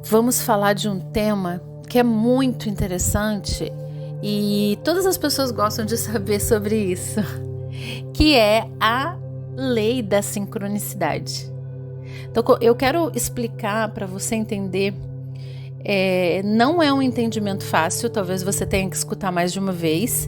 vamos falar de um tema que é muito interessante e todas as pessoas gostam de saber sobre isso, que é a lei da sincronicidade. Então, eu quero explicar para você entender. Não é um entendimento fácil, talvez você tenha que escutar mais de uma vez,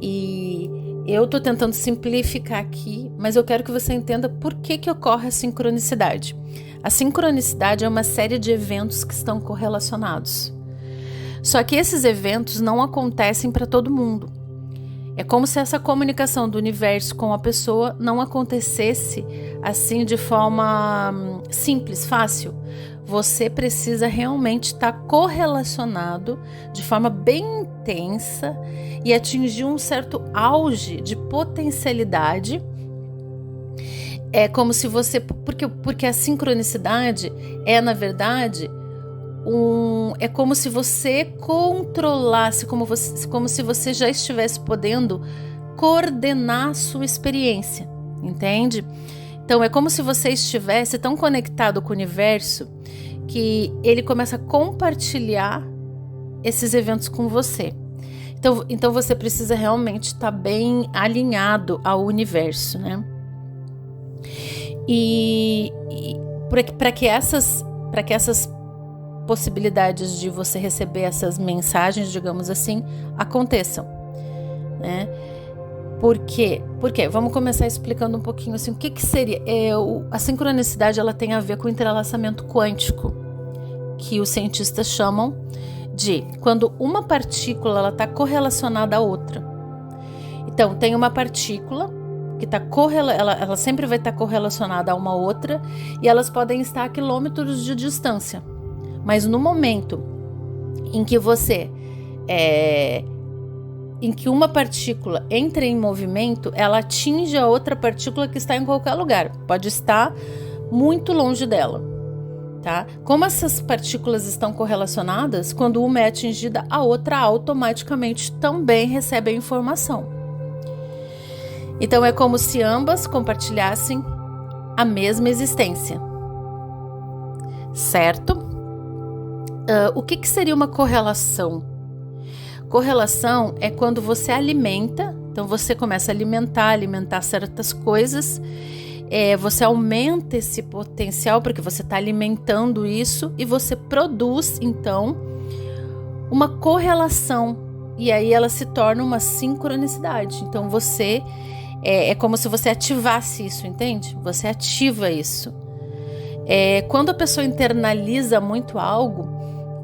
e eu estou tentando simplificar aqui, mas eu quero que você entenda por que ocorre a sincronicidade. A sincronicidade é uma série de eventos que estão correlacionados. Só que esses eventos não acontecem para todo mundo. É como se essa comunicação do universo com a pessoa não acontecesse assim de forma simples, fácil. Você precisa realmente estar correlacionado de forma bem intensa e atingir um certo auge de potencialidade. É como se você... Porque a sincronicidade é, na verdade, é como se você controlasse, como se você já estivesse podendo coordenar a sua experiência, entende? Então é como se você estivesse tão conectado com o universo que ele começa a compartilhar esses eventos com você. Então você precisa realmente estar bem alinhado ao universo, né? E para que essas possibilidades de você receber essas mensagens, digamos assim, aconteçam, né? Por quê? Vamos começar explicando um pouquinho assim, o que seria... A sincronicidade, ela tem a ver com o entrelaçamento quântico, que os cientistas chamam de quando uma partícula está correlacionada à outra. Então, tem uma partícula que ela sempre vai estar correlacionada a uma outra, e elas podem estar a quilômetros de distância. Mas no momento em que em que uma partícula entra em movimento, ela atinge a outra partícula que está em qualquer lugar. Pode estar muito longe dela, tá? Como essas partículas estão correlacionadas, quando uma é atingida, a outra automaticamente também recebe a informação. Então é como se ambas compartilhassem a mesma existência, certo? O que seria uma correlação? Correlação é quando você alimenta, então você começa a alimentar certas coisas, você aumenta esse potencial porque você está alimentando isso e você produz, então, uma correlação, e aí ela se torna uma sincronicidade. Então você, é como se você ativasse isso, entende? Você ativa isso. Quando a pessoa internaliza muito algo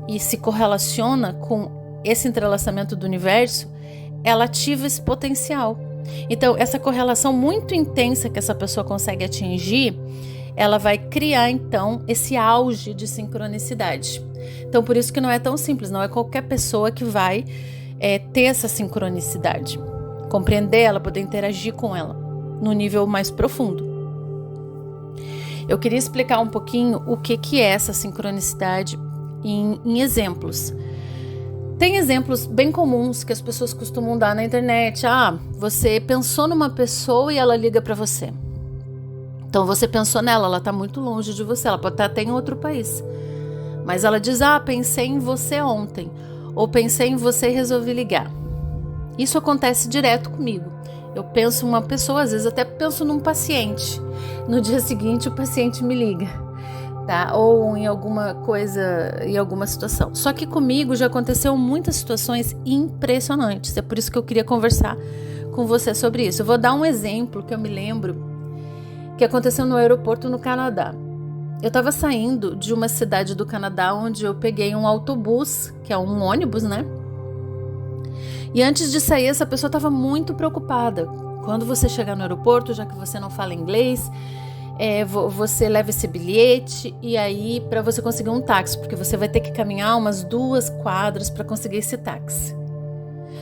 e se correlaciona com esse entrelaçamento do universo, ela ativa esse potencial. Então, essa correlação muito intensa que essa pessoa consegue atingir, ela vai criar, então, esse auge de sincronicidade. Então, por isso que não é tão simples, não é qualquer pessoa que vai ter essa sincronicidade. Compreender ela, poder interagir com ela no nível mais profundo. Eu queria explicar um pouquinho o que é essa sincronicidade em exemplos. Tem exemplos bem comuns que as pessoas costumam dar na internet. Você pensou numa pessoa e ela liga para você. Então você pensou nela, ela está muito longe de você, ela pode estar até em outro país. Mas ela diz, pensei em você ontem, ou pensei em você e resolvi ligar. Isso acontece direto comigo. Eu penso em uma pessoa, às vezes até penso num paciente. No dia seguinte o paciente me liga. Tá? Ou em alguma coisa, em alguma situação. Só que comigo já aconteceu muitas situações impressionantes. É por isso que eu queria conversar com você sobre isso. Eu vou dar um exemplo que eu me lembro que aconteceu no aeroporto no Canadá. Eu estava saindo de uma cidade do Canadá onde eu peguei um autobus, que é um ônibus, né? E antes de sair, essa pessoa estava muito preocupada. Quando você chegar no aeroporto, já que você não fala inglês, você leva esse bilhete e aí para você conseguir um táxi, porque você vai ter que caminhar umas 2 quadras para conseguir esse táxi.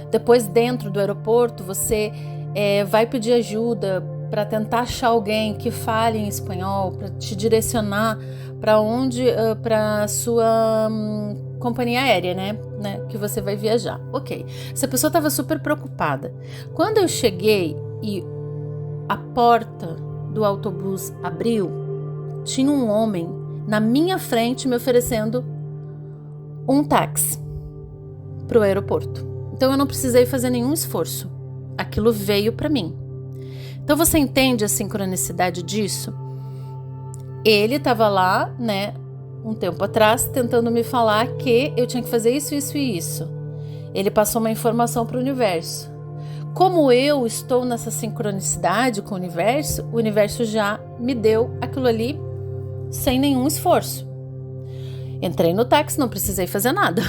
Depois, dentro do aeroporto, você vai pedir ajuda para tentar achar alguém que fale em espanhol, para te direcionar para a sua companhia aérea, né? Que você vai viajar. Ok. Essa pessoa estava super preocupada. Quando eu cheguei e a porta do autobus abriu, tinha um homem na minha frente me oferecendo um táxi para o aeroporto. Então eu não precisei fazer nenhum esforço. Aquilo veio para mim. Então você entende a sincronicidade disso? Ele estava lá, né, um tempo atrás, tentando me falar que eu tinha que fazer isso, isso e isso. Ele passou uma informação para o universo. Como eu estou nessa sincronicidade com o universo já me deu aquilo ali sem nenhum esforço. Entrei no táxi, não precisei fazer nada.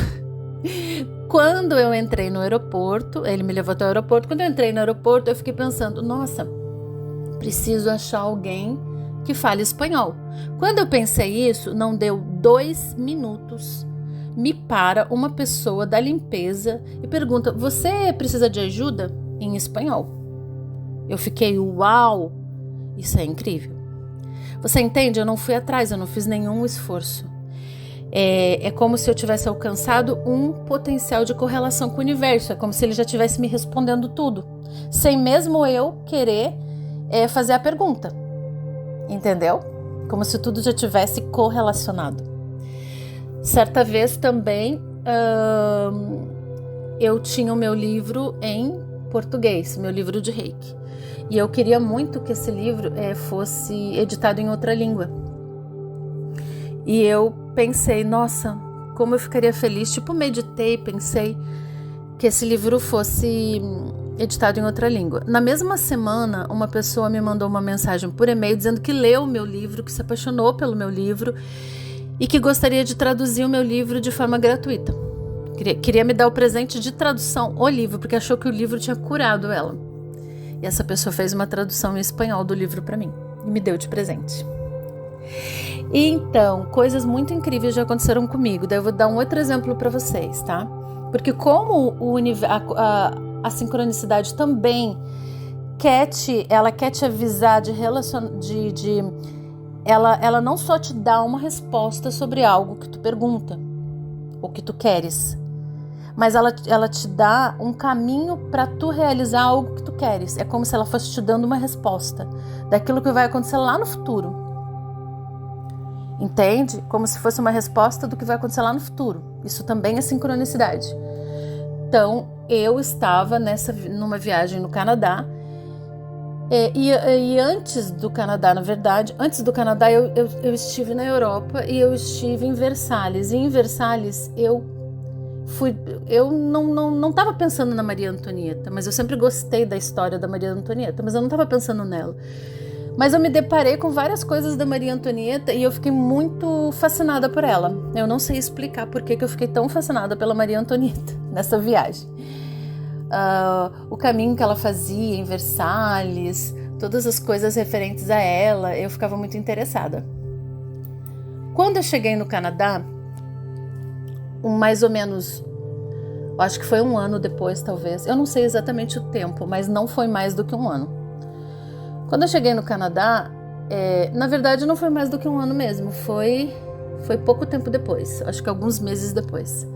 Quando eu entrei no aeroporto, ele me levou até o aeroporto. Quando eu entrei no aeroporto, eu fiquei pensando, nossa, preciso achar alguém que fale espanhol. Quando eu pensei isso, não deu 2 minutos, me para uma pessoa da limpeza e pergunta, você precisa de ajuda? Em espanhol. Eu fiquei, uau, isso é incrível. Você entende? Eu não fui atrás, eu não fiz nenhum esforço. É como se eu tivesse alcançado um potencial de correlação com o universo. É como se ele já estivesse me respondendo tudo, sem mesmo eu querer fazer a pergunta. Entendeu? Como se tudo já tivesse correlacionado. Certa vez também eu tinha o meu livro em português, meu livro de Reiki. E eu queria muito que esse livro fosse editado em outra língua. E eu pensei, nossa, como eu ficaria feliz, meditei, pensei que esse livro fosse editado em outra língua. Na mesma semana, uma pessoa me mandou uma mensagem por e-mail dizendo que leu o meu livro, que se apaixonou pelo meu livro e que gostaria de traduzir o meu livro de forma gratuita. Queria me dar o presente de tradução ao livro, porque achou que o livro tinha curado ela. E essa pessoa fez uma tradução em espanhol do livro para mim e me deu de presente. E então, coisas muito incríveis já aconteceram comigo. Daí eu vou dar um outro exemplo para vocês, tá? Porque como a sincronicidade também ela quer te avisar ela não só te dá uma resposta sobre algo que tu pergunta ou que tu queres, mas ela te dá um caminho para tu realizar algo que tu queres. É como se ela fosse te dando uma resposta daquilo que vai acontecer lá no futuro. Entende? Como se fosse uma resposta do que vai acontecer lá no futuro. Isso também é sincronicidade. Então, eu estava numa viagem no Canadá. E antes do Canadá, na verdade, eu estive na Europa e eu estive em Versalhes. E em Versalhes eu não estava pensando na Maria Antonieta, mas eu sempre gostei da história da Maria Antonieta, mas eu não estava pensando nela. Mas eu me deparei com várias coisas da Maria Antonieta e eu fiquei muito fascinada por ela. Eu não sei explicar por que eu fiquei tão fascinada pela Maria Antonieta nessa viagem. O caminho que ela fazia em Versalhes, todas as coisas referentes a ela, eu ficava muito interessada. Quando eu cheguei no Canadá, mais ou menos, acho que foi 1 ano depois, talvez. Eu não sei exatamente o tempo, mas não foi mais do que 1 ano. Quando eu cheguei no Canadá, na verdade não foi mais do que 1 ano mesmo, foi pouco tempo depois, acho que alguns meses depois.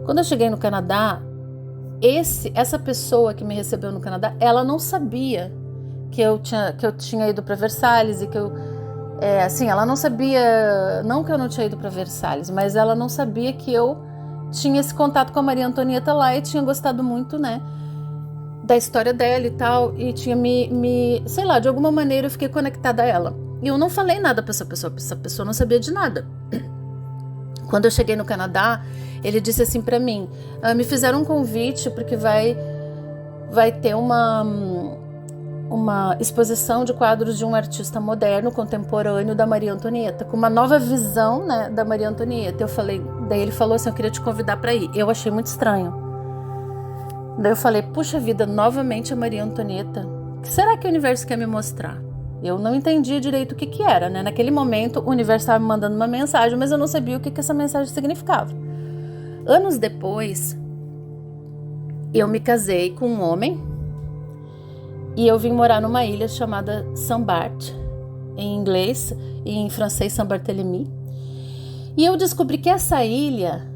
Quando eu cheguei no Canadá, essa pessoa que me recebeu no Canadá, ela não sabia que eu tinha ido para Versalhes e que ela não sabia, não que eu não tinha ido para Versalhes, mas ela não sabia que eu tinha esse contato com a Maria Antonieta lá e tinha gostado muito, né, da história dela e tal, e tinha sei lá, de alguma maneira eu fiquei conectada a ela. E eu não falei nada pra essa pessoa não sabia de nada. Quando eu cheguei no Canadá, ele disse assim pra mim, me fizeram um convite porque vai ter uma exposição de quadros de um artista moderno, contemporâneo da Maria Antonieta, com uma nova visão, né, da Maria Antonieta. Daí ele falou assim, eu queria te convidar pra ir. Eu achei muito estranho. Daí eu falei, puxa vida, novamente a Maria Antonieta. O que será que o universo quer me mostrar? Eu não entendia direito o que era, né? Naquele momento o universo estava me mandando uma mensagem, mas eu não sabia o que essa mensagem significava. Anos depois, eu me casei com um homem e eu vim morar numa ilha chamada Saint-Barth, em inglês, e em francês Saint-Barthélemy. E eu descobri que essa ilha,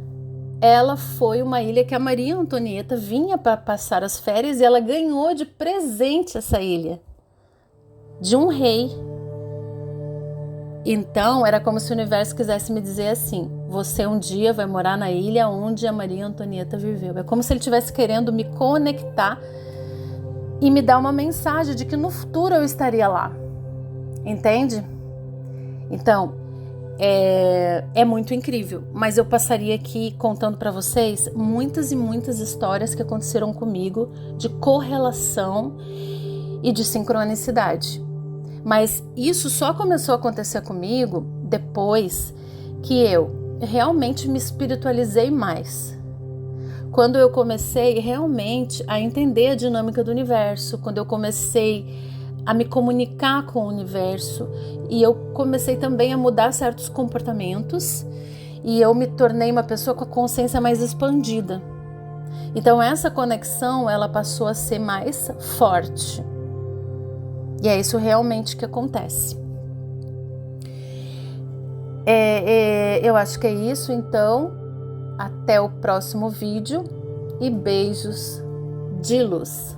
ela foi uma ilha que a Maria Antonieta vinha para passar as férias e ela ganhou de presente essa ilha de um rei. Então era como se o universo quisesse me dizer assim, você um dia vai morar na ilha onde a Maria Antonieta viveu. É como se ele estivesse querendo me conectar e me dar uma mensagem de que no futuro eu estaria lá. Entende? Então, é muito incrível. Mas eu passaria aqui contando para vocês muitas e muitas histórias que aconteceram comigo de correlação e de sincronicidade. Mas isso só começou a acontecer comigo depois que eu realmente me espiritualizei mais. Quando eu comecei realmente a entender a dinâmica do universo, quando eu comecei a me comunicar com o universo e eu comecei também a mudar certos comportamentos e eu me tornei uma pessoa com a consciência mais expandida. Então essa conexão, ela passou a ser mais forte. E é isso realmente que acontece. Eu acho que é isso, então. Até o próximo vídeo e beijos de luz.